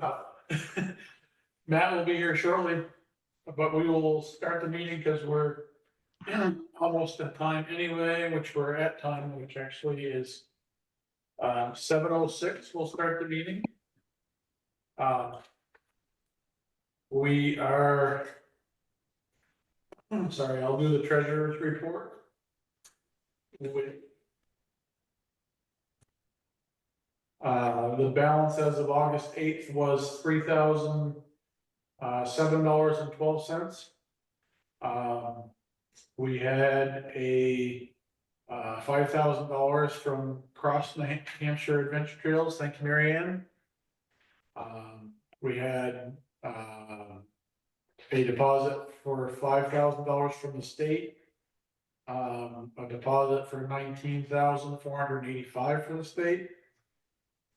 Uh, Matt will be here shortly, but we will start the meeting because we're almost at time anyway, which we're at time, which actually is 7:06. We'll start the meeting. We are, sorry, I'll do the treasurer's report. The balance as of August 8th was $3,007.12. We had a $5,000 from Cross New Hampshire Adventure Trails. Thank you, Mary Ann. We had a deposit for $5,000 from the state. A deposit for $19,485 from the state.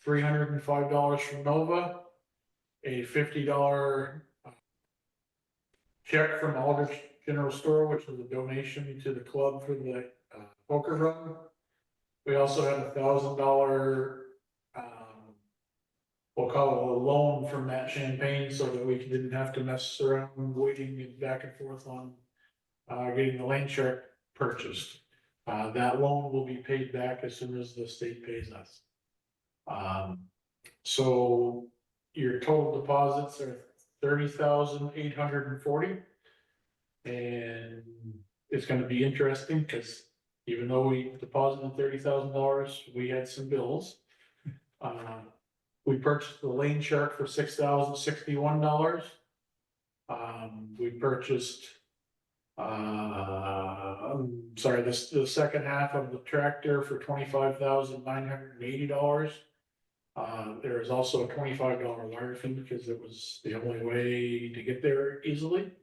$305 from Nova. A $50 check from Aldrich General Store, which was a donation to the club for the poker run. We also had $1,000, we'll call it a loan from Matt Champagne, so that we didn't have to mess around waiting back and forth on getting the lane shark purchased. That loan will be paid back as soon as the state pays us. So your total deposits are $30,840. And it's gonna be interesting, because even though we deposited $30,000, we had some bills. We purchased the lane shark for $6,061. We purchased, sorry, the second half of the tractor for $25,980. There is also a $25 wire fee, because it was the only way to get there easily.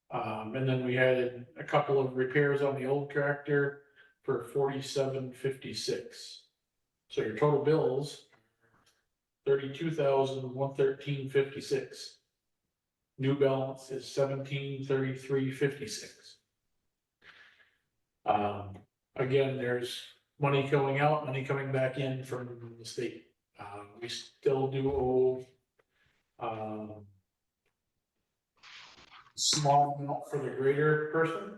And then we had a couple of repairs on the old tractor for $47.56. So your total bills, $32,113.56. New balance is $1733.56. Again, there's money going out, money coming back in from the state. We still do owe small amount for the grader person.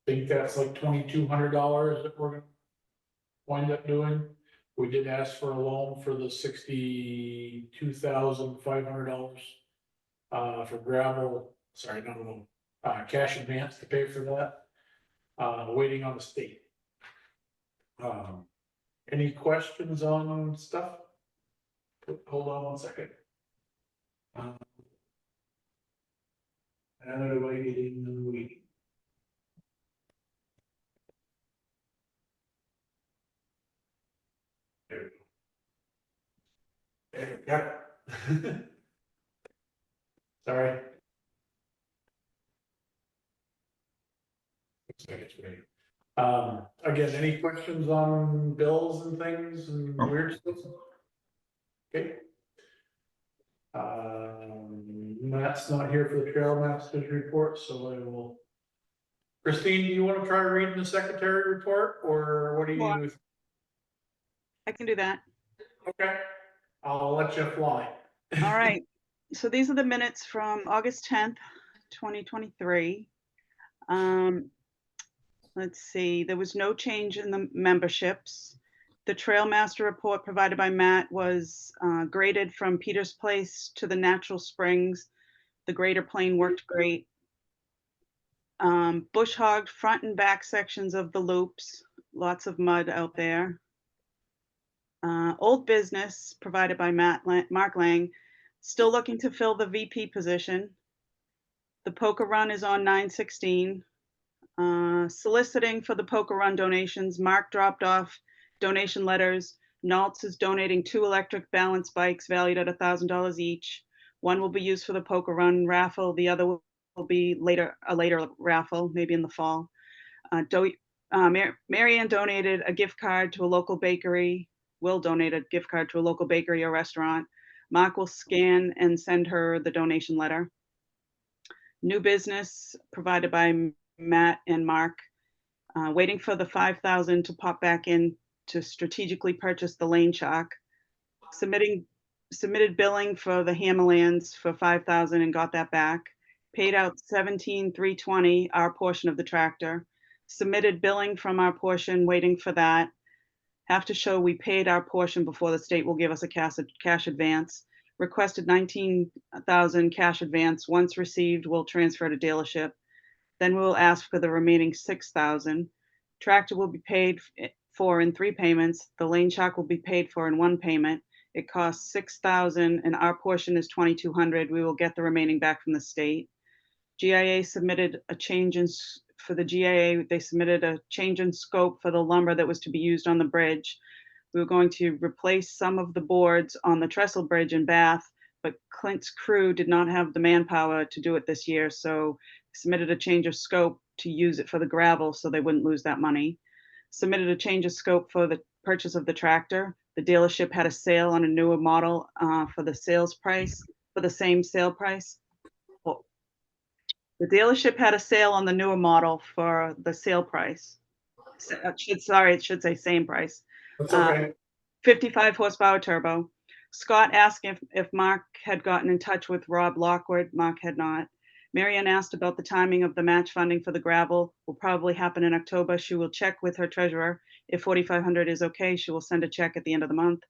Think that's like $2,200 that we're gonna wind up doing. We did ask for a loan for the $62,500 for gravel, sorry, not a loan, cash advance to pay for that. Waiting on the state. Any questions on stuff? Hold on one second. And waiting and waiting. There we go. There we go. Sorry. Looks like it's ready. Again, any questions on bills and things and weird stuff? Okay. Matt's not here for the Trail Masters report, so I will. Christine, do you want to try reading the secretary report, or what do you? Well, I can do that. Okay, I'll let you fly. All right. So these are the minutes from August 10th, 2023. Let's see, there was no change in the memberships. The Trail Master report provided by Matt was graded from Peters Place to the Natural Springs. The grader plane worked great. Bush hogged front and back sections of the loops, lots of mud out there. Old business provided by Mark Lang, still looking to fill the VP position. The poker run is on 9/16. Soliciting for the poker run donations, Mark dropped off donation letters. Naltz is donating 2 electric balance bikes valued at $1,000 each. One will be used for the poker run raffle. The other will be a later raffle, maybe in the fall. Mary Ann donated a gift card to a local bakery. Will donate a gift card to a local bakery or restaurant. Mark will scan and send her the donation letter. New business provided by Matt and Mark, waiting for the $5,000 to pop back in to strategically purchase the lane shark. Submitting submitted billing for the Hammerlands for 5,000 and got that back. Paid out 17,320, our portion of the tractor. Submitted billing from our portion, waiting for that. Have to show we paid our portion before the state will give us a cash advance. Requested 19,000 cash advance. Once received, we'll transfer to dealership. Then we'll ask for the remaining 6,000. Tractor will be paid for in 3 payments. The lane shock will be paid for in 1 payment. It costs 6,000 and our portion is 2,200. We will get the remaining back from the state. GIA submitted a change in, for the GIA, they submitted a change in scope for the lumber that was to be used on the bridge. We were going to replace some of the boards on the trestle bridge in Bath, but Clint's crew did not have the manpower to do it this year, so submitted a change of scope to use it for the gravel so they wouldn't lose that money. Submitted a change of scope for the purchase of the tractor. The dealership had a sale on a newer model for the sales price, for the same sale price. Well, the dealership had a sale on the newer model for the sale price. It should say same price. That's okay. 55 horsepower turbo. Scott asked if Mark had gotten in touch with Rob Lockwood. Mark had not. Marianne asked about the timing of the match funding for the gravel. Will probably happen in October. She will check with her treasurer. If 4,500 is okay, she will send a check at the end of the month.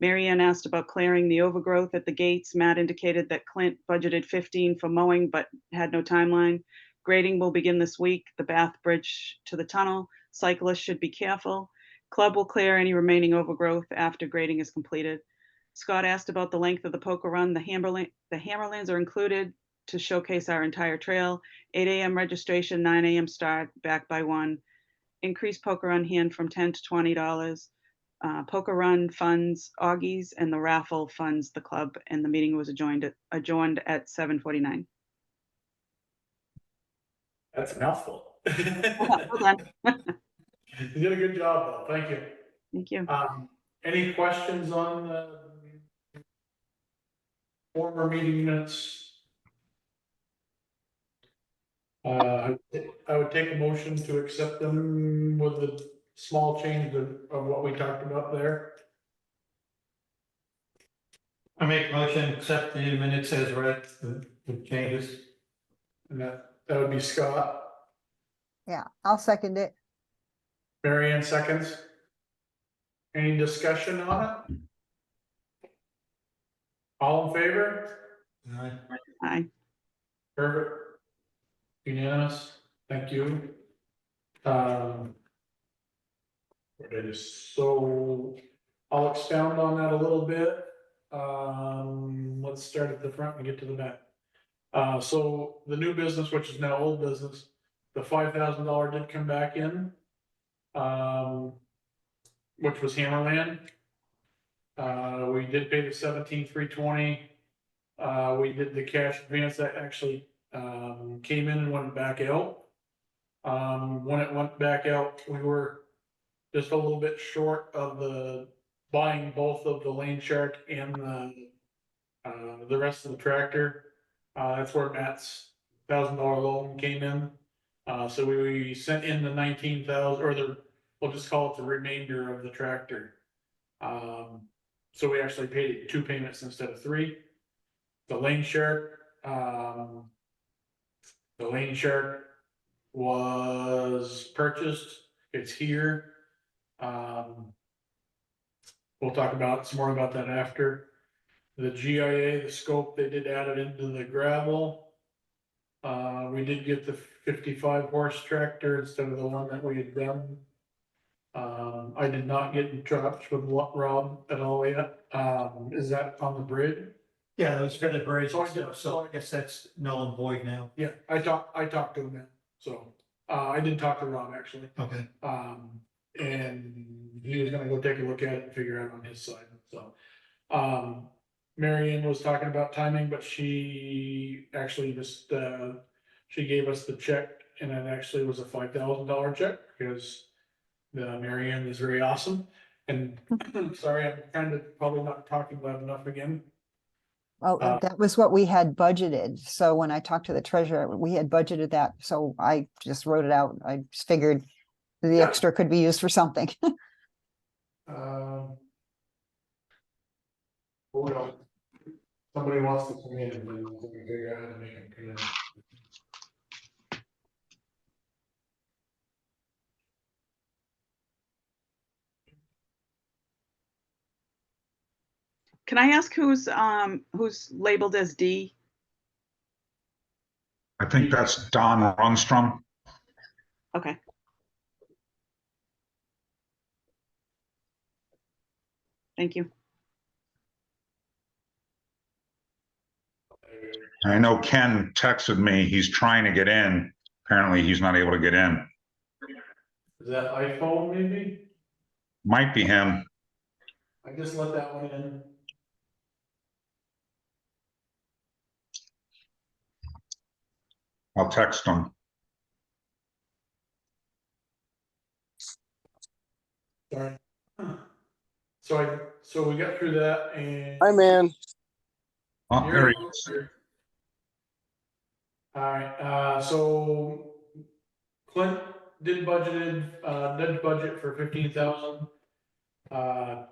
Marianne asked about clearing the overgrowth at the gates. Matt indicated that Clint budgeted 15 for mowing, but had no timeline. Grading will begin this week. The Bath Bridge to the tunnel. Cyclists should be careful. Club will clear any remaining overgrowth after grading is completed. Scott asked about the length of the Poker Run. The Hammerlands are included to showcase our entire trail. 8 a.m. registration, 9 a.m. start, back by 1. Increase Poker Run hand from $10 to $20. Poker Run funds Augie's and the raffle funds the club, and the meeting was adjourned at 7:49. That's a mouthful. Well done. You did a good job, though. Thank you. Thank you. Any questions on the former meeting minutes? I would take a motion to accept them with the small change of what we talked about there. I make a motion, to accept the minutes as read, the changes. And that would be Scott. Yeah, I'll second it. Marianne seconds. Any discussion on it? All in favor? Aye. Aye. Perfect. Unanimous. Thank you. So I'll expound on that a little bit. Let's start at the front and get to the back. So the new business, which is now old business, the $5,000 did come back in, which was Hammerland. We did pay the 17,320. We did the cash advance that actually came in and went back out. When it went back out, we were just a little bit short of the buying both of the lane shark and the rest of the tractor. That's where Matt's $1,000 loan came in. So we sent in the 19,000, or we'll just call it the remainder of the tractor. So we actually paid it 2 payments instead of 3. The lane shark, was purchased. It's here. We'll talk about some more about that after. The GIA, the scope, they did add it into the gravel. We did get the 55 horse tractor instead of the one that we had done. I did not get in touch with Rob at all yet. Is that on the bridge? Yeah, that was for the bridge, So I did- so I guess that's null and void now. Yeah, I talked to him then, so, I did talk to Rob actually. Okay. And he was gonna go take a look at it and figure out on his side, so. Marianne was talking about timing, but she actually just, she gave us the check, and it actually was a $5,000 check, because Marianne is very awesome, and sorry, I'm kind of probably not talking loud enough again. Oh, that was what we had budgeted. So when I talked to the treasurer, we had budgeted that. So I just wrote it out. I just figured the Yeah. extra could be used for something. Well, somebody wants to come in and then we can figure out how to make them come in. Can I ask who's labeled as D? I think that's Don Rundstrom. Okay. Thank you. I know Ken texted me. He's trying to get in. Apparently, he's not able to get in. Is that iPhone maybe? Might be him. I just let that one in. I'll text him. Sorry. So we got through that and. Hi, man. Oh, there he is. Alright, so Clint did budget for 15,000. I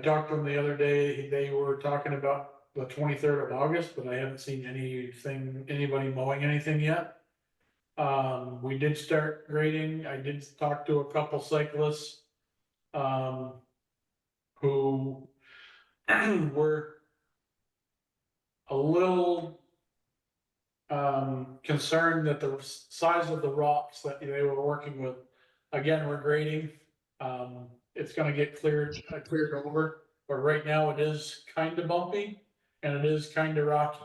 talked to him the other day, they were talking about the 23rd of August, but I haven't seen anybody mowing anything yet. We did start grading, I did talk to a couple cyclists, who were a little concerned that the size of the rocks that they were working with, again, we're grading. It's gonna get cleared over, but right now it is kind of bumpy and it is kind of rocky.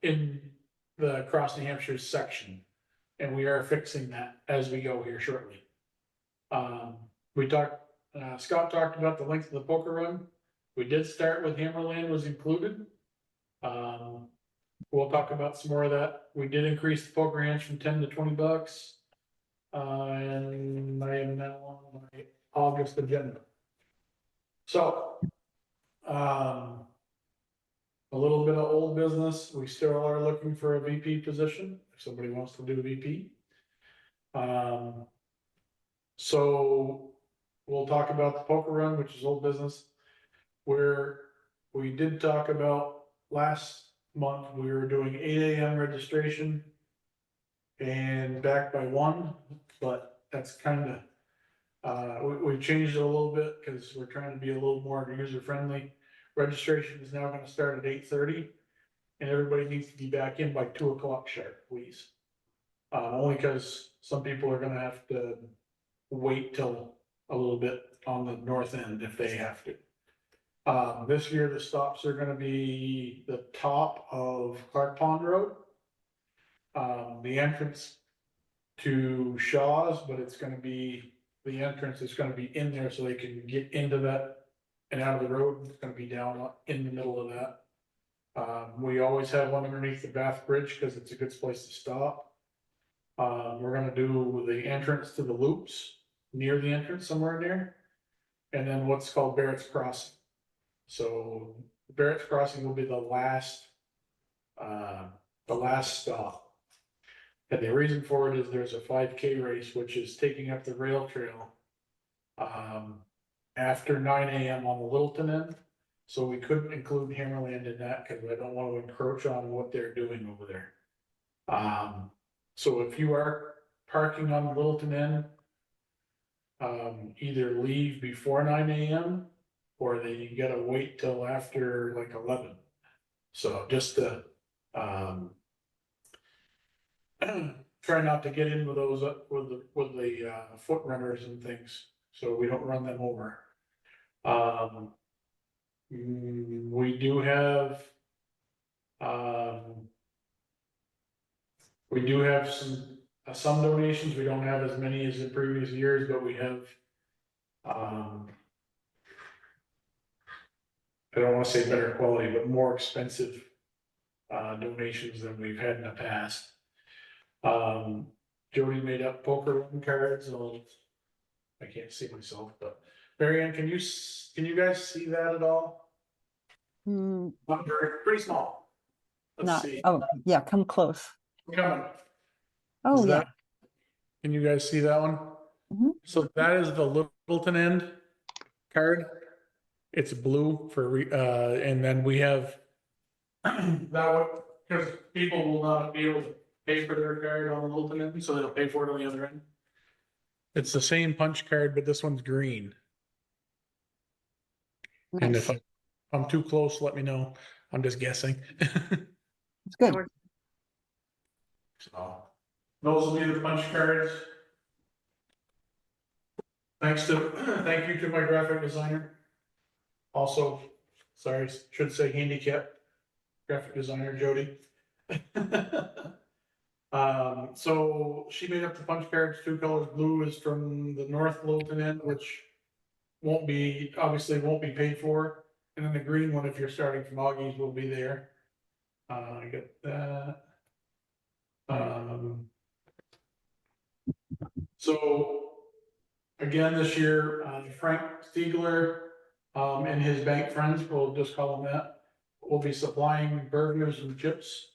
In the Cross New Hampshire section, and we are fixing that as we go here shortly. Scott talked about the length of the poker run. We did start with Hammerland was included. We'll talk about some more of that. We did increase the poker ranch from 10 to 20 bucks. And I am now on my August agenda. So, a little bit of old business. We still are looking for a VP position, if somebody wants to do a VP. So we'll talk about the poker run, which is old business, where we did talk about last month, we were doing 8 AM registration and back by 1, but that's kind of, we've changed it a little bit because we're trying to be a little more user friendly. Registration is now going to start at 8:30 and everybody needs to be back in by 2 o'clock sharp, please. Only because some people are going to have to wait till a little bit on the north end if they have to. This year, the stops are gonna be the top of Clark Pond Road. The entrance to Shaw's, but it's gonna be, the entrance is gonna be in there so they can get into that and out of the road. It's gonna be down in the middle of that. We always have one underneath the Bath Bridge because it's a good place to stop. We're gonna do the entrance to the loops, near the entrance, somewhere in there. And then what's called Barrett's Crossing. So Barrett's Crossing will be the last stop. And the reason for it is there's a 5K race, which is taking up the rail trail after 9 AM on the Littleton end. So we couldn't include Hammerland in that because I don't want to encroach on what they're doing over there. So if you are parking on the Littleton end, either leave before 9 AM or they gotta wait till after like 11. So just to, try not to get in with those, with the foot runners and things, so we don't run them over. We do have, some donations. We don't have as many as in previous years, but we have, I don't want to say better quality, but more expensive donations than we've had in the past. Jody made up poker cards. I can't see myself, but Marianne, can you guys see that at all? Mm, Not very, pretty small. Let's not, see. oh, yeah, come close. Coming. Oh, Is yeah. that- Can you guys see that one? Mhm. So that is the Littleton end card. It's blue for, and then we have that one, because people will not be able to pay for their card on the Littleton end, so they'll pay for it on the other end. It's the same punch card, but this one's green. And if Nice. I'm too close, let me know. I'm just guessing. It's good. So, those will be the punch cards. Thank you to my graphic designer. Also, sorry, should say handicap graphic designer Jody. So she made up the punch cards, 2 colors. Blue is from the North Littleton end, which obviously won't be paid for. And then the green one, if you're starting from Augie's, will be there. I got that. So again, this year, Frank Stiegler, and his bank friends, we'll just call them that, will be supplying burgers and chips,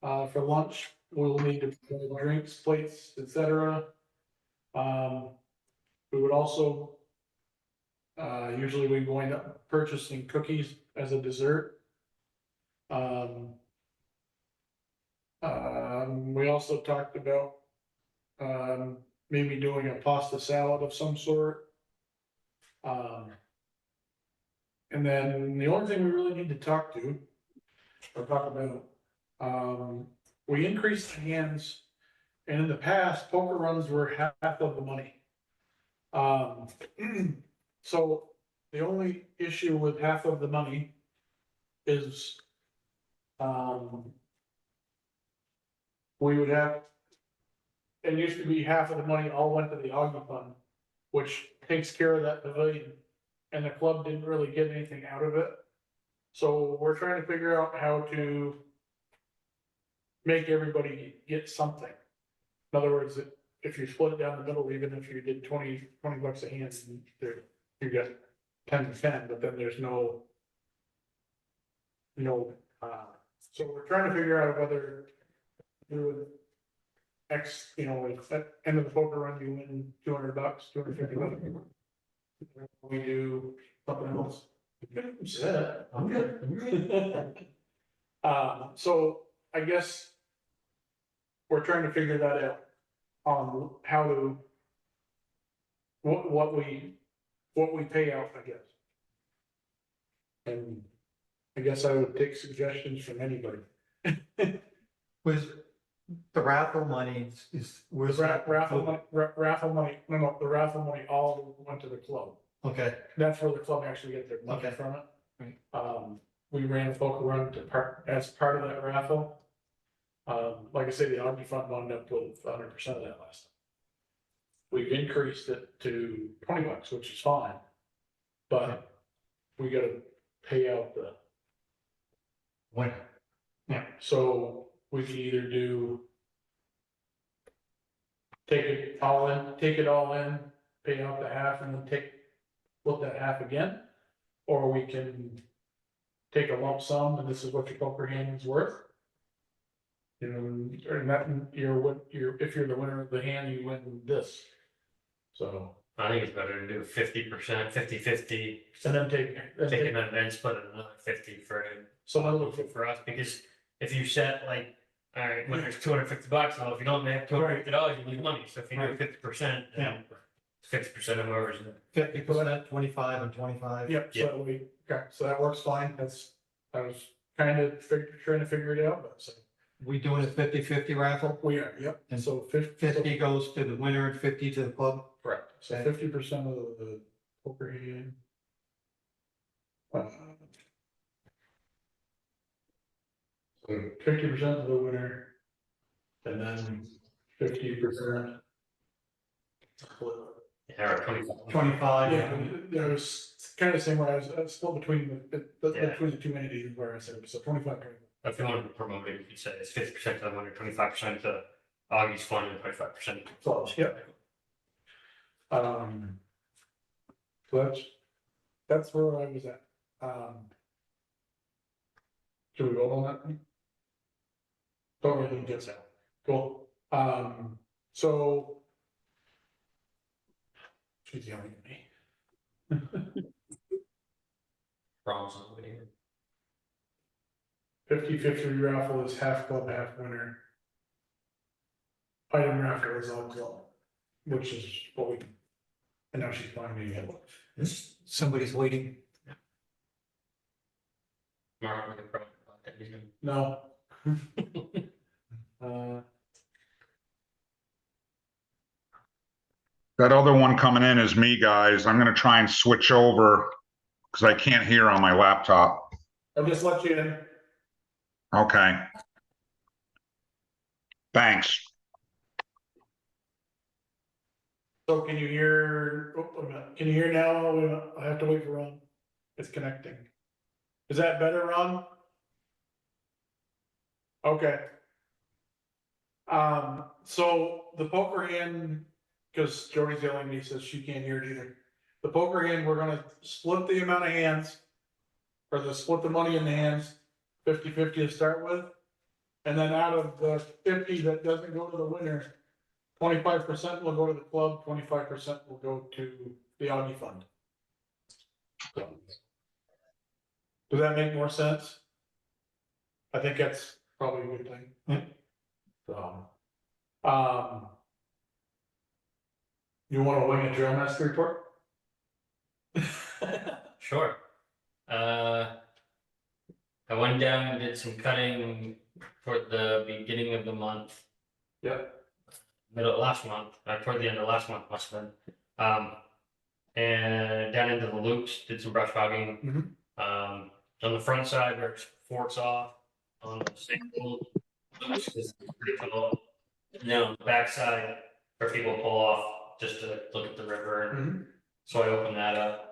for lunch. We'll need to provide drinks, plates, etc. We would also, usually we wind up purchasing cookies as a dessert. We also talked about, maybe doing a pasta salad of some sort. And then the only thing we really need to talk about, we increased the hands, and in the past, poker runs were half of the money. So the only issue with half of the money is, we would have, it used to be half of the money all went to the Augie Fund, which takes care of that pavilion, and the club didn't really get anything out of it. So we're trying to figure out how to make everybody get something. In other words, if you split it down the middle, even if you did 20 bucks a hand, you got 10 to 10, but then there's no, so we're trying to figure out whether do X, at end of the poker run, you win 200 bucks, 250 bucks. We do something else. I'm good. So I guess we're trying to figure that out on how to, what we pay out, I guess. And I guess I would take suggestions from anybody. Was the raffle money where's that? Raffle money, no, the raffle money all went to the club. Okay, That's where the club actually get their money Okay. from it. Right. We ran a poker run as part of that raffle. Like I say, the Augie Fund wound up with 100% of that last time. We've increased it to 20 bucks, which is fine. But we gotta pay out the, when, so we can either take it all in, pay out the half and then split that half again. Or we can take a lump sum and this is what your poker hand is worth. And that, if you're the winner of the hand, you win this. So, I think it's better to do 50%, 50/50, and then take take an event, split it another 50 for us, because if you set like, all right, when there's 250 bucks, well, if you don't make $250, you lose money, so if you do 50%, then 50% of whoever's in it. 50%, 25 and 25? Yep, so so that works fine. I was kind of trying to figure it out, but so We doing a 50/50 raffle? we are, yep. And so 50 goes to the winner and 50 to the club? Correct. So 50% of the poker hand. So 50% of the winner. And then 50%. Yeah, or 25. 25? Yeah, there was kind of the same way I was split between Yeah. between the two entities where I said, so 25. If you wanted to promote it, you could say it's 50% to the winner, 25% to Augie's fund, and 25% to the club. Yep. So that's where I was at. Should we vote on that thing? Totally didn't get that. Cool. So. She's yelling at me. Problems on the video. 50-50 raffle is half club, half winner. Item raffle is all club, which is what we, and now she's finding me it. Somebody's waiting. Mark with the pro. That he's gonna- No. Uh, That other one coming in is me, guys. I'm gonna try and switch over because I can't hear on my laptop. I'll just let you in. Okay. Thanks. So can you hear, oh, wait a minute. Can you hear now? Wait a minute. I have to wait for Ron. It's connecting. Is that better, Ron? Okay. So the poker hand, because Jody's yelling at me, says she can't hear it either. The poker hand, we're gonna split the amount of hands. Or split the money in the hands, 50-50 to start with. And then out of the 50 that doesn't go to the winner, 25% will go to the club, 25% will go to the Augie Fund. So, does that make more sense? I think that's probably a good thing. So, you wanna wing a drill master report? Sure. I went down and did some cutting for the beginning of the month. Yep. Last month, or toward the end of last month must have been. And down into the loops, did some brush hogging. On the front side, where it forks off, on the single loops is pretty tall. And then on the back side, where people pull off just to look at the river. So I opened that up.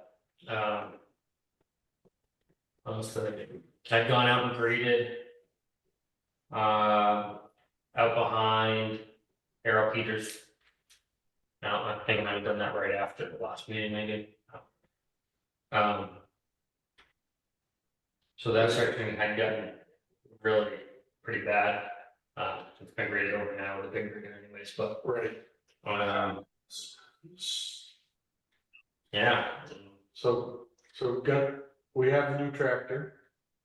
I'd gone out and graded. Out behind Harold Peters. Now, I think I might have done that right after the last meeting, maybe. So that section had gotten really pretty bad. It's been graded over now with a big grader anyways, but, Right. yeah. So we have the new tractor,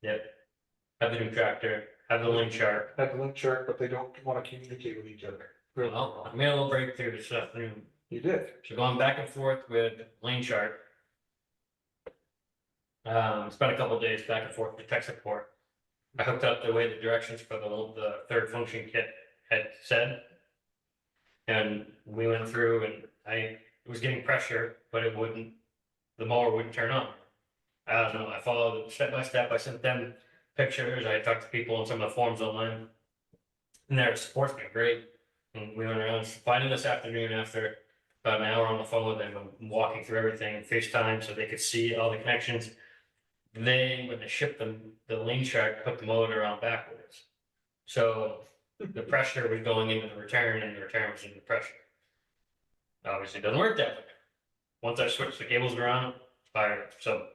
Have the new tractor, have the link chart. have the link chart, but they don't wanna communicate with each other. Well, I made a little breakthrough this afternoon. You did. So going back and forth with lane chart. Spent a couple of days back and forth with tech support. I hooked up the way the directions for the third function kit had said. And we went through and it was getting pressure, but the mower wouldn't turn on. I don't know, I followed step by step, I sent them pictures, I talked to people on some of the forums online. And their support's been great. And we went around finding this afternoon after about an hour on the phone with them, and walking through everything in FaceTime so they could see all the connections. When they shipped them, the lane chart put the motor on backwards. So the pressure was going into the return and the return was into the pressure. Obviously it doesn't work that way. Once I switched the cables around, fired. So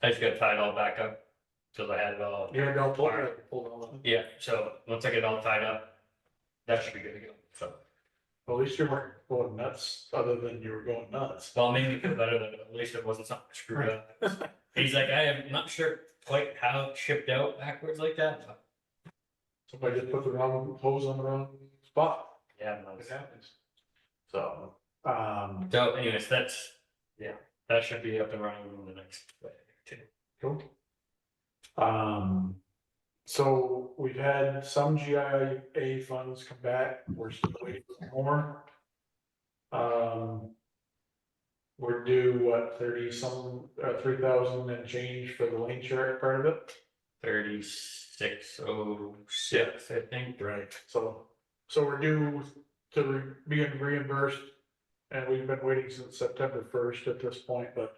I just got tied all back up till I had it all. Yeah, don't pull it all. Yeah, so once I get it all tied up, that should be good to go. So, At least you weren't going nuts, other than you were going nuts. well, made me feel better that at least it wasn't something screwed up. He's like, I am not sure quite how it shipped out backwards like that, but Somebody just put the wrong hose on the wrong spot. yeah, no, It happens. So, so anyways, that should be up and running in the next two. cool. So we've had some GIA funds come back, we're still waiting for more. We're due, what, 3,000 and change for the lane chart part of it? 3606, I think. Right. So we're due to be reimbursed, and we've been waiting since September 1st at this point, but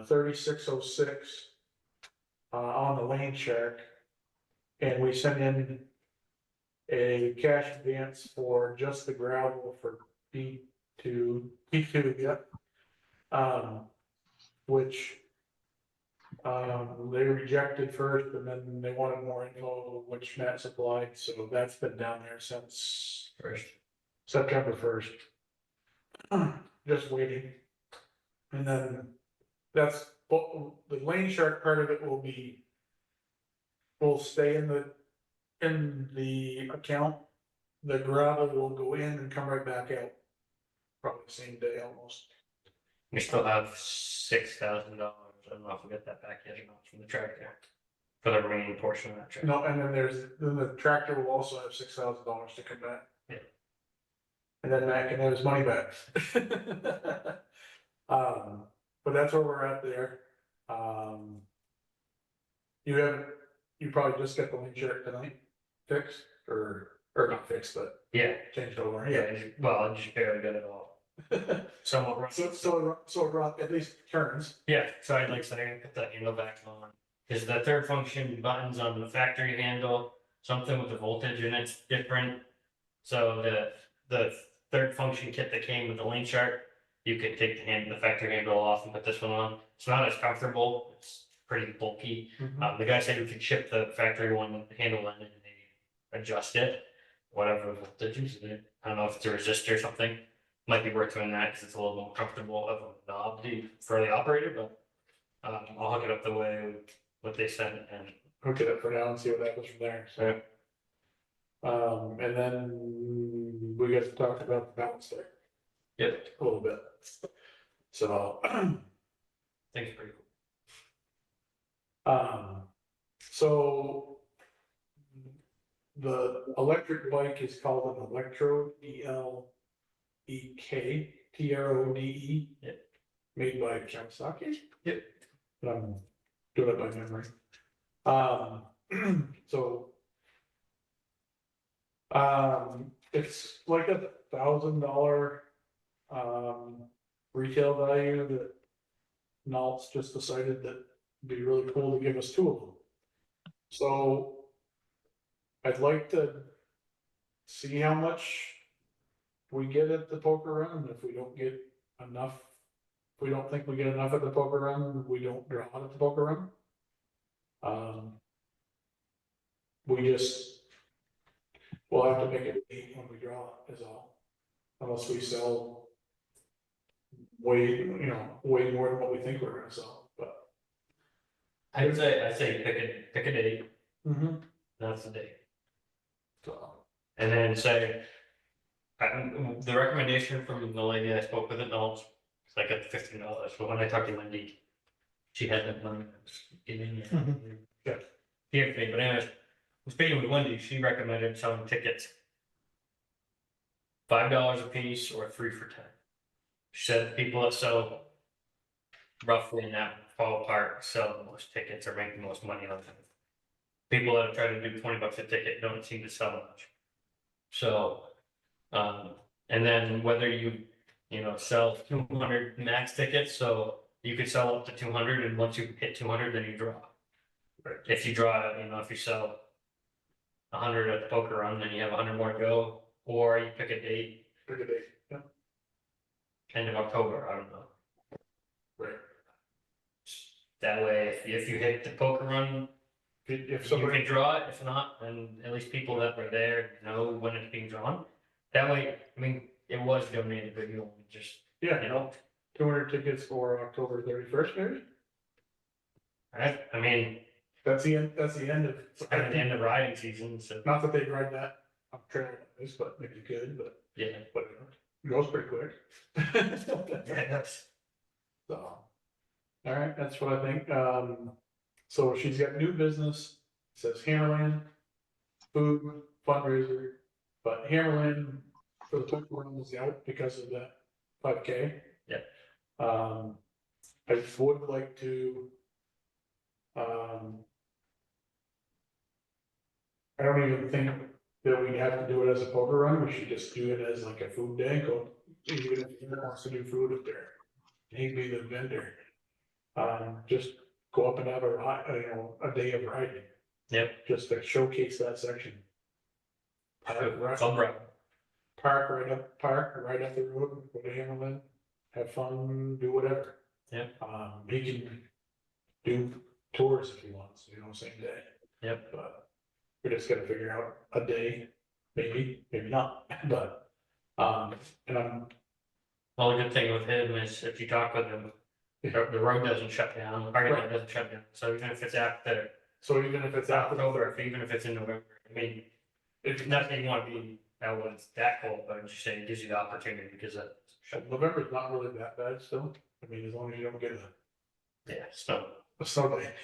3606 on the lane check. And we sent in a cash advance for just the gravel for P2, yep. Which they rejected first, and then they wanted more info, which Matt supplied, so that's been down there since September 1st. Just waiting. And then that's the Lane Shark part of it will be. Will stay in the account. The gravel will go in and come right back out. Probably the same day almost. We still have $6,000. I don't know if we get that back yet or not from the tractor. For the remaining portion of that tractor. No, and then the tractor will also have $6,000 to come back. Yeah. And then Matt can have his money back. But that's where we're at there. You probably just got the link shirt tonight fixed or not fixed, but Yeah, changed over. well, I just barely got it all. Somewhat rough. So it at least turns. Yeah, so I'd like to say put that handle back on. Is the third function buttons on the factory handle, something with the voltage in it's different. So the third function kit that came with the Lane Shark, you could take the factory handle off and put this one on. It's not as comfortable, it's pretty bulky. The guy said we could ship the factory one handle in and they adjust it, whatever voltage is in it. I don't know if it's a resistor or something. Might be worth doing that because it's a little more comfortable of a knob for the operator, but I'll hook it up the way what they sent and Hook it up for now and see what happens from there, so. And then we got to talk about the balance there. Yep. A little bit. So, I think it's pretty cool. so. The electric bike is called an Electrode, ELEK, TRODE. Yep. Made by Kawasaki. Yep. But I'm doing it by memory. So. It's like $1,000 retail value that Nalt's just decided that it'd be really cool to give us 2 of them. So I'd like to see how much we get at the poker run, and if we don't get enough, if we don't think we get enough at the poker run, we don't draw it at the poker run. We'll have to make it 8 when we draw is all, unless we sell way more than what we think we're gonna sell, but. I'd say pick a date, Mm-hmm. that's the date. So, And then say, the recommendation from the lady I spoke with at Knowles, is I got the $15, but when I talked to Wendy, she had that money. Yeah. Here for me, but anyways, speaking with Wendy, she recommended selling tickets. $5 a piece or 3 for 10. She said people that sell roughly in that ballpark sell the most tickets or make the most money on them. People that try to do $20 a ticket don't seem to sell much. So, and then whether you sell 200 max tickets, so you could sell up to 200, and once you hit 200, then you draw. Right. If you draw, if you sell 100 at the poker run, then you have 100 more to go, or you pick a date, pick a date, yeah, end of October, I don't know. right. That way, if you hit the poker run, If you somebody, can draw it. If not, then at least people that were there know when it's being drawn. That way, it was donated, but just, yeah, 200 tickets for October 31st, maybe? right? That's the end of. It's kind of the end of riding season, so, Not that they'd ride that on trail like this, but maybe you could, but yeah. whatever. It goes pretty quick. Yeah, that's, So, all right, that's what I think. So she's got new business, says Hammerland, food fundraiser, but Hammerland for the poker run was out because of that 5K. Yeah. I would like to, I don't even think that we have to do it as a poker run. We should just do it as like a food day. Go, even if he wants to do food up there, he'd be the vendor. Just go up and have a day of riding. Yep. Just to showcase that section. fun ride. Park right up the road, go to Hammerland, have fun, do whatever. Yep. He can do tours if he wants, same day. Yep. But we're just gonna figure out a day, maybe not, but, and I'm, Well, the good thing with him is if you talk with him, The road doesn't shut down, parking lot doesn't shut down, so even if it's after So even if it's after October, even if it's in November, I mean, it's not that you wanna be out when it's that cold, but I'm just saying it gives you the opportunity because of. November's not really that bad still. I mean, as long as you don't get Yeah, so, a snow day.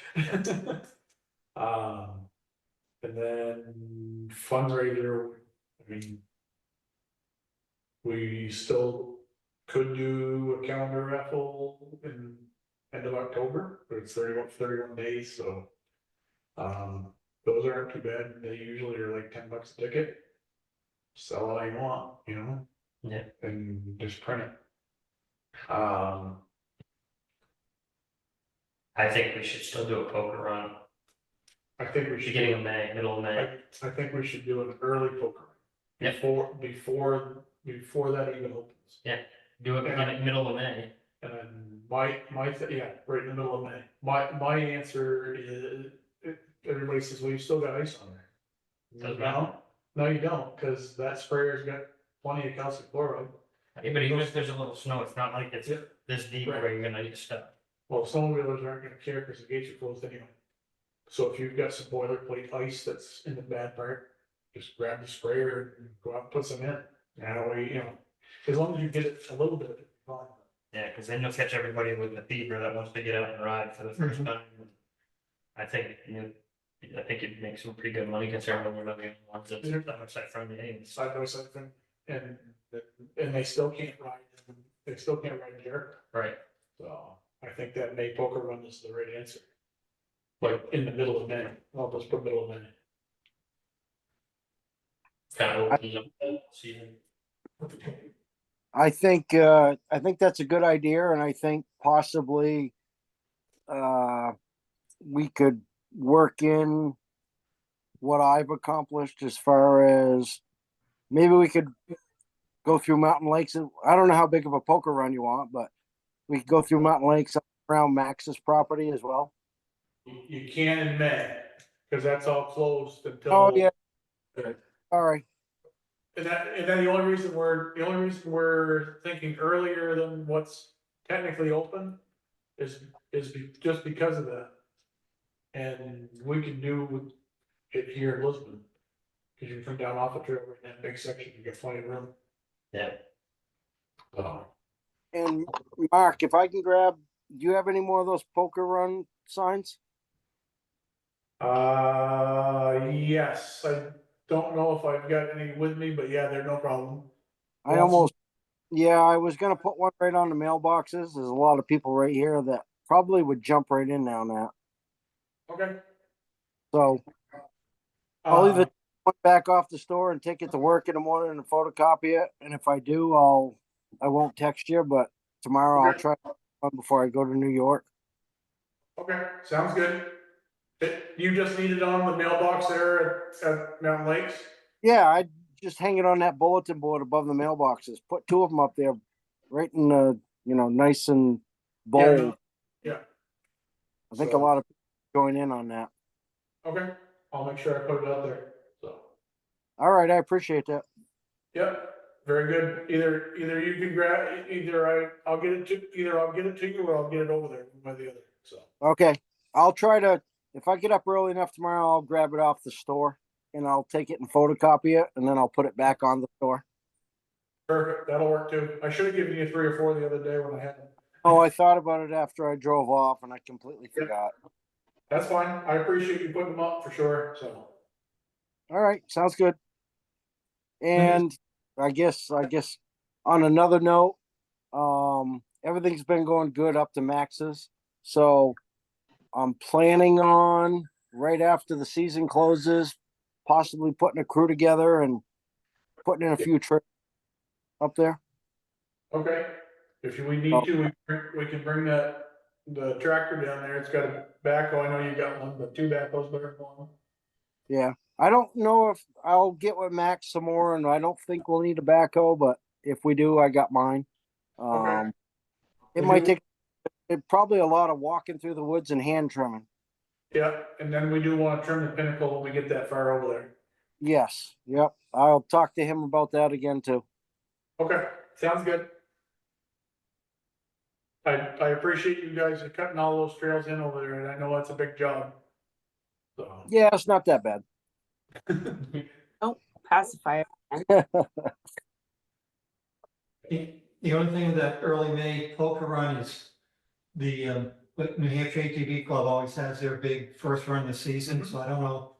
And then fundraiser, I mean. We still could do a calendar raffle in end of October, but it's 31 days, so. Those aren't too bad. They usually are like $10 a ticket. Sell all you want, you know? yeah, And just print it. Um, I think we should still do a poker run, I think we should. beginning of May, middle of May. I think we should do an early poker. Yep. Before that even opens. Do it beginning, middle of May. And then yeah, right in the middle of May. My answer is, everybody says, well, you still got ice on there. Doesn't matter. No, you don't, cause that sprayer's got plenty of calcium chloride. Yeah, but even if there's a little snow, it's not like it's Yeah. this deep Right. where you're gonna get stuck. Well, snowmobilers aren't gonna care because the gates are closed anyway. So if you've got some boilerplate ice that's in the bad part, just grab the sprayer and go out and put some in. That way, you know, as long as you get it a little bit, it's fine. Yeah, cause then you'll catch everybody with the fever that wants to get out and ride for the first time. I think, I think you'd make some pretty good money considering we're not the only ones that's that much that friendly aids. Side by side thing, and they still can't ride, they still can't ride dirt, Right, so I think that May poker run is the right answer. Like in the middle of May, well, let's put middle of May. kind of opens up the season. I think that's a good idea, and I think possibly we could work in what I've accomplished as far as maybe we could go through Mountain Lakes. And I don't know how big of a poker run you want, but we could go through Mountain Lakes around Max's property as well. You can in May, cause that's all closed until. Oh, yeah. All right. And then the only reason we're thinking earlier than what's technically open is just because of that. And we can do it here in Lisbon. Cause you can come down off the trail right in that big section, you get plenty of room. Yeah, And Mark, if I can grab, do you have any more of those poker run signs? Yes, I don't know if I've got any with me, but yeah, they're no problem. I almost, yeah, I was gonna put one right on the mailboxes. There's a lot of people right here that probably would jump right in on that. Okay. So I'll Uh, either put it back off the store and take it to work in the morning and photocopy it. And if I do, I won't text you, but tomorrow I'll Okay. try one before I go to New York. Okay, sounds good. You just need it on the mailbox there at Mountain Lakes? Yeah, I just hang it on that bulletin board above the mailboxes. Put two of them up there, right in the, nice and bold. Yeah. I think a So- lot of people join in on that. Okay, I'll make sure I put it out there, so. All right, I appreciate that. Yep, very good. Either you can grab, I'll get it to you or I'll get it over there one way or the other, so. Okay, I'll try to, if I get up early enough tomorrow, I'll grab it off the store and I'll take it and photocopy it and then I'll put it back on the store. Perfect, that'll work too. I should have given you 3 or 4 the other day when I had them. Oh, I thought about it after I drove off and I completely Yep. forgot. That's fine. I appreciate you putting them up for sure, so. All right, sounds good. And I guess on another note, everything's been going good up to Max's. So I'm planning on right after the season closes, possibly putting a crew together and putting in a few trips up there. Okay, if we need to, we can bring the tractor down there. It's got a backhoe. I know you got one, but 2 backhoes better than one. Yeah. I don't know if I'll get with Max some more, and I don't think we'll need a backhoe, but if we do, I got mine. Okay. It might take probably a lot of walking through the woods and hand trimming. Yeah, and then we do want to trim the pinnacle when we get that far over there. Yes. Yep. I'll talk to him about that again too. Okay, sounds good. I appreciate you guys cutting all those trails in over there, and I know that's a big job. So, Yeah, it's not that bad. Pacifier. The only thing with that early May poker run is the, but New Hampshire ATV Club always has their big first run of the season, so I don't know.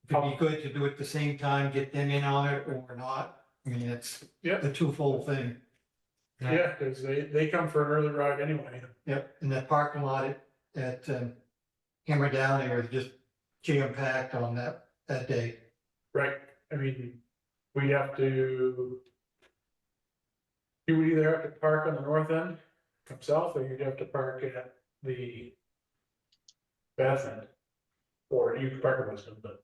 If it'd be good to do it at the same time, get them in on it or not. I mean, it's yeah, the twofold thing. yeah, cause they come for an early ride anyway. Yep, and that parking lot at Hammer Down there is just jam packed on that day. Right, I mean, we'd have to. You would either have to park on the north end, come south, or you'd have to park at the Bath end. Or you could park in Weston, but.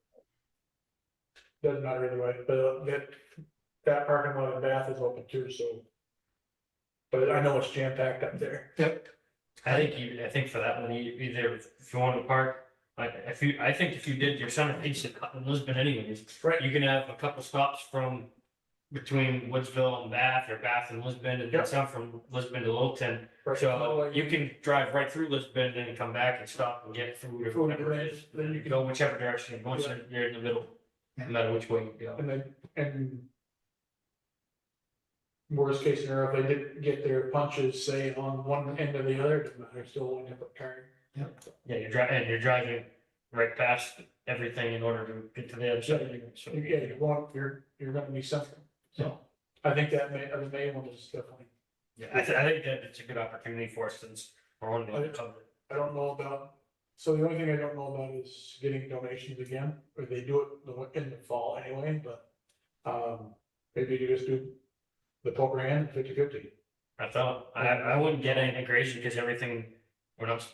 Doesn't matter either way, but that parking lot in Bath is open too, so. But I know it's jam packed up there. Yep. I think for that one, either if you want to park, like, I think if you did your center piece in Lisbon anyways, Right. you can have a couple stops from between Woodsville and Bath, or Bath and Lisbon, and then Yep. some from Lisbon to Littleton. Right. So you can drive right through Lisbon and come back and stop and get food or Food, whatever and it then- is. then you can- Go whichever direction, once Yeah. you're in the middle, no Yeah. matter which way you go. And then, and. Worst case scenario, if they didn't get their punches, say on one end or the other, it doesn't matter, still won't have a turn. Yeah, you're driving right past everything in order to get to the other side. So, Yeah, you're gonna be central, so. I think the May one is definitely, yeah, I think that it's a good opportunity for us since we're on the cover. I don't know about, so the only thing I don't know about is getting donations again, or they do it in the fall anyway, but. Maybe you just do the poker hand 50-50. I thought, I wouldn't get any integration because everything, we're not,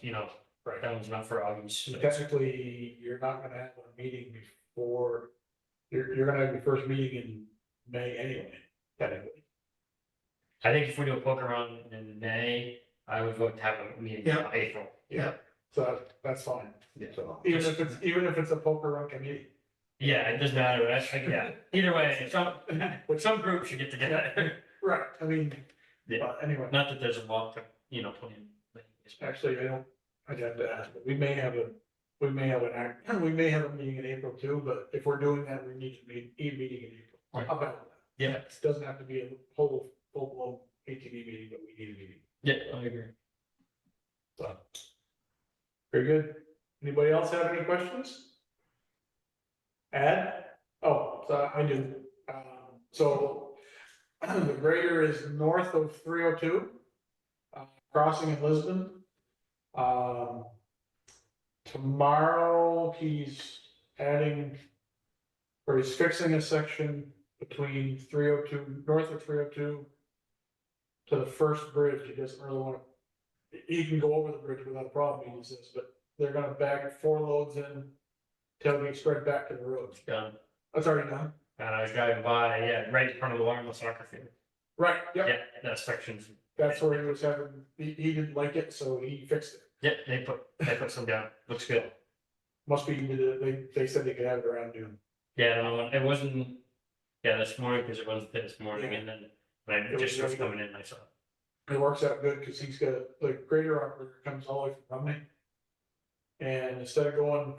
Right. that one's not for August. so- Technically, you're not gonna have a meeting before, you're gonna have your first meeting in May anyway, technically. I think if we do a poker run in May, I would vote to have a meeting in Yeah. April. So that's fine. Yeah. So even if it's a poker run committee. Yeah, it doesn't matter, yeah, either way, some group should get together. Right, I mean, Yeah, but anyway, not that there's a lot to, plan. actually, I'd have to ask, but we may have a meeting in April too, but if we're doing that, we need to meet a meeting in April. Right. How about that? Yeah, It doesn't have to be a full blown ATV meeting, but we need a meeting, yeah, I agree. so. Very good. Anybody else have any questions? Add? Oh, so I do. So the grader is north of 302, crossing in Lisbon. Tomorrow he's adding, or he's fixing a section between 302, north of 302 to the first bridge. He doesn't really want to, he can go over the bridge without a problem, he says, but they're gonna bag 4 loads in, tailgate spread back to the road. Done. That's already done. And I was driving by, yeah, right in front of the Warren soccer field. Right, yep, Yeah, that section's, that's where he was having, he didn't like it, so he fixed it. yeah, they put some down, looks good. Must be, they said they could have it around noon. Yeah, no, it wasn't, yeah, this morning, because it wasn't this morning, and then when I It just was was really coming in, I saw. It works out good, cause he's got, the grader operator comes all the way from Romney. And instead of going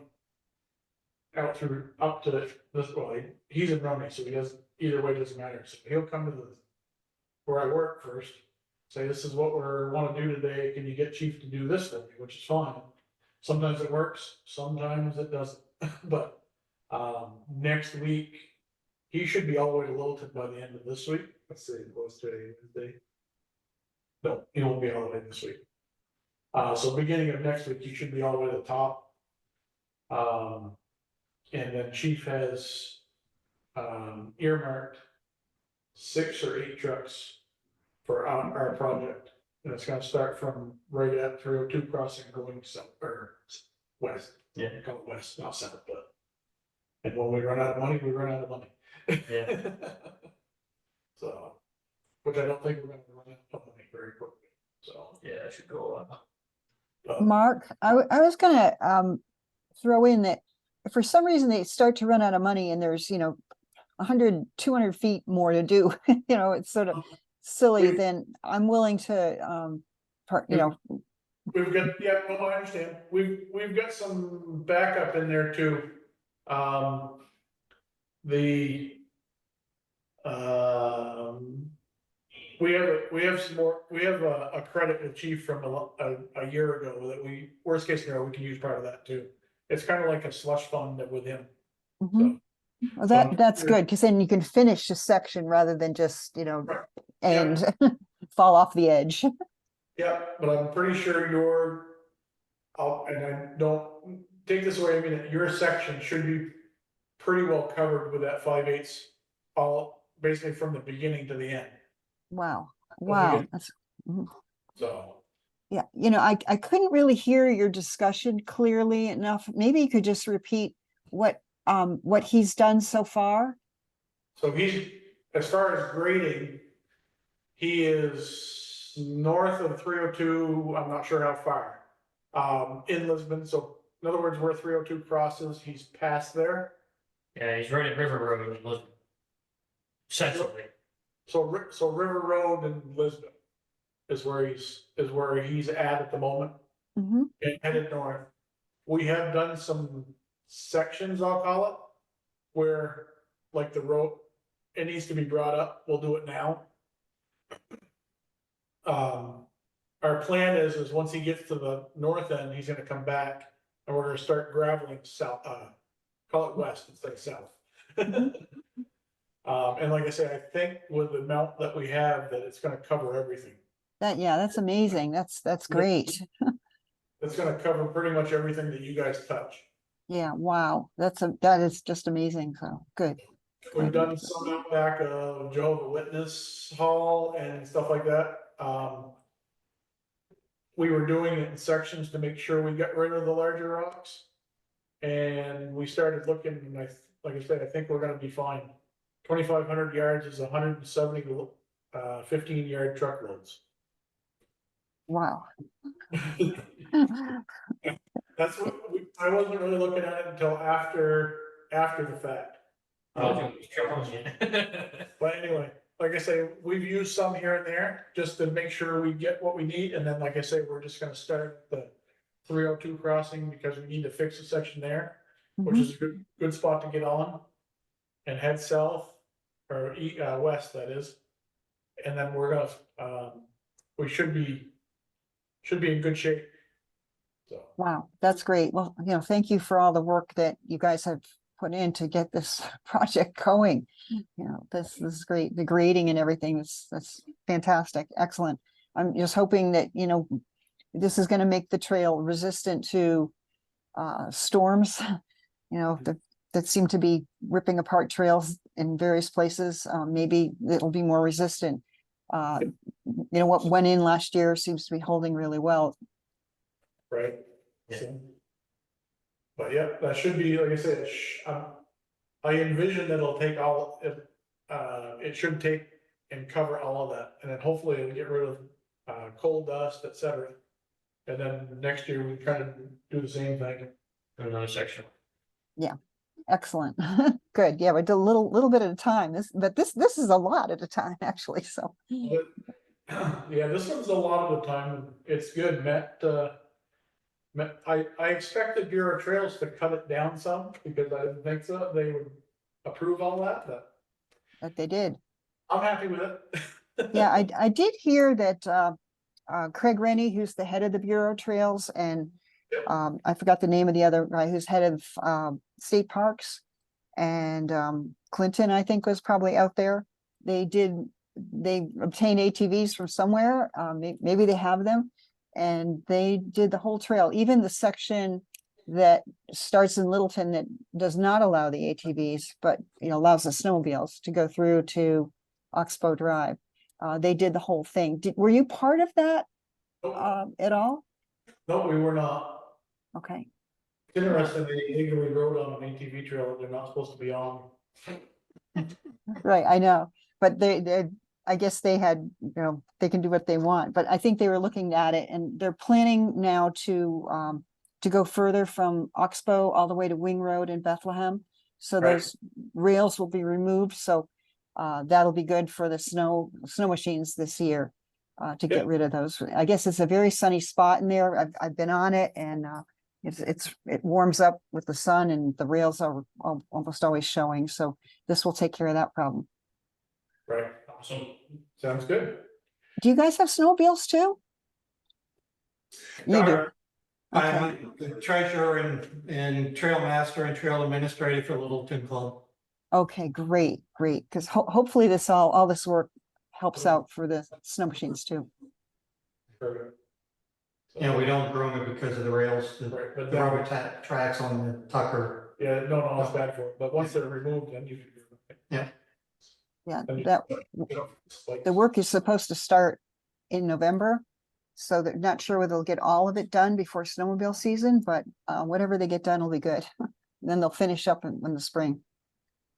out through, up to this way, he's in Romney, so he doesn't, either way, it doesn't matter, so he'll come to where I work first, say, this is what we're wanna do today, can you get chief to do this for me, which is fine. Sometimes it works, sometimes it doesn't, but, next week, he should be all the way to Littleton by the end of this week. Let's see, what's today, Wednesday? No, he won't be all the way this week. So beginning of next week, he should be all the way to the top. And then chief has, earmarked 6 or 8 trucks for our project. And it's gonna start from right at 302 crossing going south or west. Yeah. They call it west, not south, but. And when we run out of money, we run out of money. Yeah. So, which I don't think we're gonna run out of money very quickly, so. Yeah, it should go up. Mark, I was gonna throw in that if for some reason they start to run out of money and there's, 100, 200 feet more to do, it's sort of silly, then I'm willing to you know, We've got, yeah, no, I understand. We've got some backup in there too. The, um, we have some more, we have a credit with chief from a year ago that worst case scenario, we can use part of that too. It's kind of like a slush fund that with him. mhm. Well, that's good, because then you can finish a section rather than just, you know, Right. and fall off the edge. Yeah, but I'm pretty sure and I don't take this away, I mean, your section should be pretty well covered with that 5/8, all basically from the beginning to the end, Wow, we wow, get- that's, mhm. so. Yeah, you know, I couldn't really hear your discussion clearly enough. Maybe you could just repeat what he's done so far? So as far as grading, he is north of 302, I'm not sure how far. In Lisbon, so in other words, where 302 crosses, he's past there. Yeah, he's right at River Road in Lisbon. Essentially. So River Road in Lisbon is where he's at the moment, Mhm. and headed north. We have done some sections, I'll call it, where like the road, it needs to be brought up, we'll do it now. Our plan is once he gets to the north end, he's gonna come back and we're gonna start graveling south, call it west instead of south. And like I said, I think with the amount that we have, that it's gonna cover everything. Yeah, that's amazing. That's great. It's gonna cover pretty much everything that you guys touch. Yeah, wow, that is just amazing. So good. We've done some out back of Jehovah Witness Hall and stuff like that. We were doing it in sections to make sure we got rid of the larger rocks. And we started looking, and like I said, I think we're gonna be fine. 2,500 yards is 170, 15-yard truckloads. Wow. That's I wasn't really looking at it until after the fact. But anyway, like I say, we've used some here and there just to make sure we get what we need, and then like I say, we're just gonna start the 302 crossing because we need to fix a section there, which Mhm. is a good spot to get on. And head south, or west, that is. And then we're gonna, we should be in good shape. So, Wow, that's great. Well, you know, thank you for all the work that you guys have put in to get this project going. You know, this is great. The grading and everything, that's fantastic. Excellent. I'm just hoping that, you know, this is going to make the trail resistant to storms, you know, that seem to be ripping apart trails in various places. Maybe it'll be more resistant. You know, what went in last year seems to be holding really well. right? Yeah. So, but yeah, that should be, like I said, I envision that it'll take it should take and cover all of that, and then hopefully it'll get rid of coal dust, et cetera. And then next year we try to do the same thing. Another section. Excellent. Good. Yeah, we did a little bit at a time. This is a lot at a time, actually. So But, yeah, this one's a lot of the time. It's good. I expected Bureau of Trails to cut it down some because I didn't think so. They would approve all that, but that they did. I'm happy with it. Yeah, I did hear that Craig Rennie, who's the head of the Bureau of Trails, and I forgot the name of the other guy who's head of state parks, and Clinton, I think, was probably out there. They obtained ATVs from somewhere. Maybe they have them, and they did the whole trail, even the section that starts in Littleton that does not allow the ATVs, but you know, allows the snowmobiles to go through to Oxbow Drive. They did the whole thing. Were you part of that at all? No, we were not. Okay. It's interesting, they legally rode on an ATV trail that they're not supposed to be on. Right, I know, but I guess they had, you know, they can do what they want, but I think they were looking at it and they're planning now to go further from Oxbow all the way to Wing Road in Bethlehem. So Right. those rails will be removed, so that'll be good for the snow machines this year. to Yeah. get rid of those. I guess it's a very sunny spot in there. I've been on it and, it warms up with the sun and the rails are almost always showing. So this will take care of that problem. Right, awesome, sounds good. Do you guys have snowmobiles too? You do. I'm the treasurer and trail master and trail administrator for Littleton Club. Okay, great, great. Because hopefully all this work helps out for the snow machines too. Perfect. So- Yeah, we don't groom it because of the rails, the Right, but the then, rubber tracks on the Tucker. yeah, no, it's bad for it, but once they're removed, then you can. Yeah. Yeah, Then you- that, you know, it's like- the work is supposed to start in November. So they're not sure whether they'll get all of it done before snowmobile season, but whatever they get done will be good. Then they'll finish up in the spring.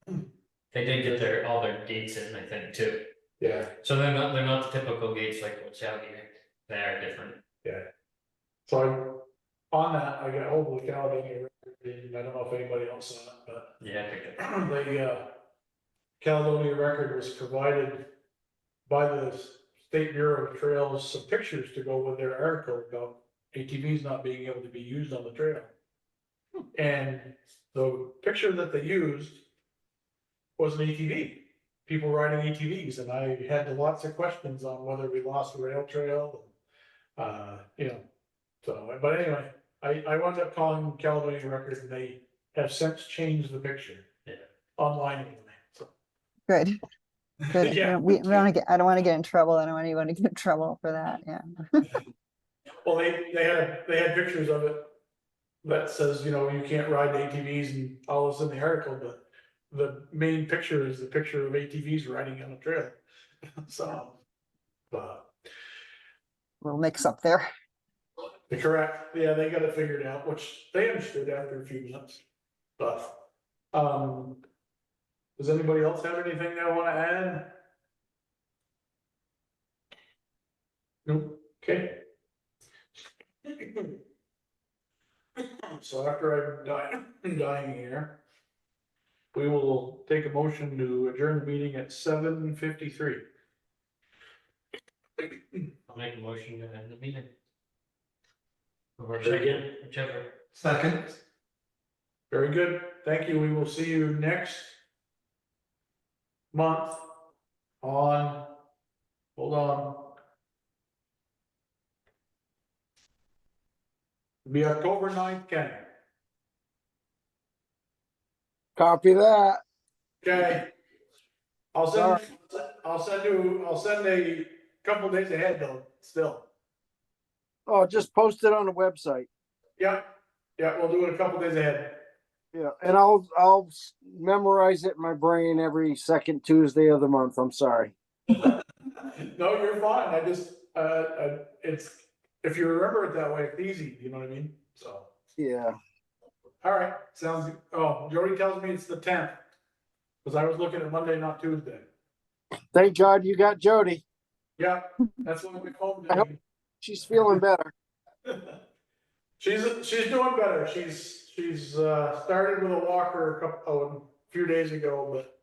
They did get all their gates in, I think, too. Yeah, So they're not the typical gates like what's out here. They are different. so on that, I got hold of the Caledonia record, and I don't know if anybody else saw it, but Yeah, I think that- the Caledonia record was provided by the State Bureau of Trails some pictures to go with their article about ATVs not being able to be used on the trail. And the picture that they used was an ATV, people riding ATVs, and I had lots of questions on whether we lost the rail trail. You know, so, but anyway, I wound up calling Caledonia Records and they have since changed the picture. Yeah. Online anyway, so. Good. Good. Yeah. We don't wanna I don't want to get in trouble. I don't want anyone to get in trouble for that. Yeah. Well, they had pictures of it that says, you know, you can't ride ATVs and all this in the article, but the main picture is the picture of ATVs riding on a trail. So, but Little mix up there. the correct, yeah, they got it figured out, which they understood after a few minutes. But, does anybody else have anything they wanna add? Nope, okay. So after I'm dying here, we will take a motion to adjourn the meeting at 7:53. I'll make a motion to end the meeting. Or Very good. second, whichever. Second. Very good, thank you, we will see you next month on, hold on. It'll be October 9th, Kenny. Copy that. Okay. I'll send a couple days ahead though, still. Oh, just post it on the website. Yeah, we'll do it a couple days ahead. Yeah, and I'll memorize it in my brain every second Tuesday of the month. I'm sorry. No, you're fine, I just, it's, if you remember it that way, it's easy, you know what I mean? So, Yeah. all right, sounds, oh, Jody tells me it's the 10th. Cause I was looking at Monday, not Tuesday. Thank God you got Jody. Yeah, that's what we called I hope- it. She's feeling better. She's doing better. She's started with a walker a few days ago, but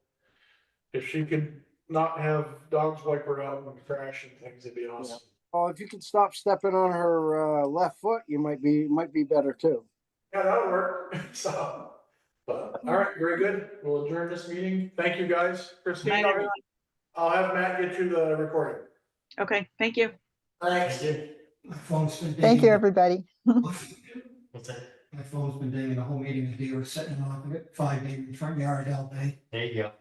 if she could not have dogs wipe her out and crash and things, it'd be awesome. Oh, if you can stop stepping on her left foot, you might be better too. Yeah, that'll work. So, but all right, very good. We'll adjourn this meeting. Thank you, guys. Christine, Night, everyone. I'll have Matt get you the recording. Okay, thank you. Thanks. My phone's been Thank you, dinging. everybody. What's that? My phone's been dinging the whole meeting. The deer was sitting on it, 5 in the front yard all day. There you go.